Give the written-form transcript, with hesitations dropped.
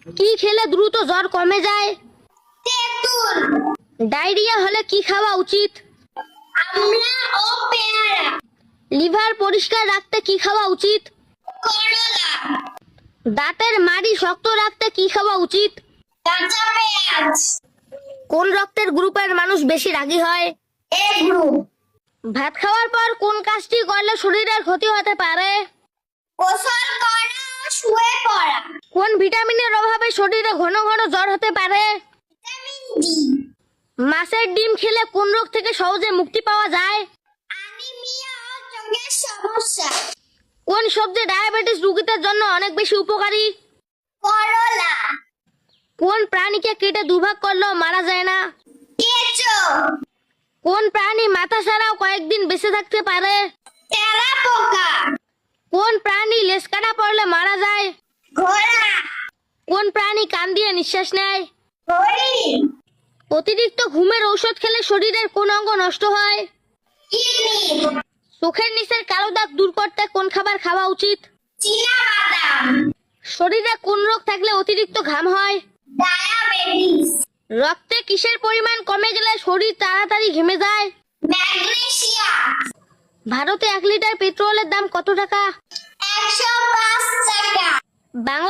কি খেলে দ্রুত জ্বর কমে যায়? তেঁতুল। ডায়রিয়া হলে কি খাওয়া উচিত? আমলা ও পেয়ারা। লিভার পরিষ্কার রাখতে কি খাওয়া উচিত? করলা। দাঁতের মাড়ি শক্ত রাখতে কি খাওয়া উচিত? কাঁচা পেঁয়াজ। কোন রক্তের গ্রুপের মানুষ বেশি রাগী হয়? এ গ্রুপ। ভাত খাওয়ার পর কোন কাজটি করলে শরীরের ক্ষতি হতে পারে? গোসল করা ও শুয়ে পড়া। কোন ভিটামিনের অভাবে শরীরে ঘন ঘন জ্বর হতে পারে? Vitamin D. মাছের ডিম খেলে কোন রোগ থেকে সহজে মুক্তি পাওয়া যায়? অ্যানিমিয়া ও চোখের সমস্যা। কোন সবজি ডায়াবেটিস রোগীদের জন্য অনেক বেশি উপকারী? করলা। কোন প্রাণীকে কেটে দুভাগ করলেও মারা যায় না? কেঁচো। কোন প্রাণী মাথা ছাড়াও কয়েকদিন বেঁচে থাকতে পারে? তেলাপোকা। কোন প্রাণী লেজ কাটা পড়লে মারা যায়? ঘোড়া। কোন প্রাণী কান দিয়ে নিঃশ্বাস নেয়? হরিণ। অতিরিক্ত ঘুমের ঔষধ খেলে শরীরের কোন অঙ্গ নষ্ট হয়? কিডনি। চোখের নিচের কালো দাগ দূর করতে কোন খাবার খাওয়া উচিত? চীনাবাদাম। শরীরে কোন রোগ থাকলে অতিরিক্ত ঘাম হয়? ডায়াবেটিস। রক্তে কিসের পরিমাণ কমে গেলে শরীর তাড়াতাড়ি ঘেমে যায়? ম্যাগনেসিয়াম। ভারতে 1 লিটার পেট্রোলের দাম কত টাকা? 105 টাকা। বাংলাদেশ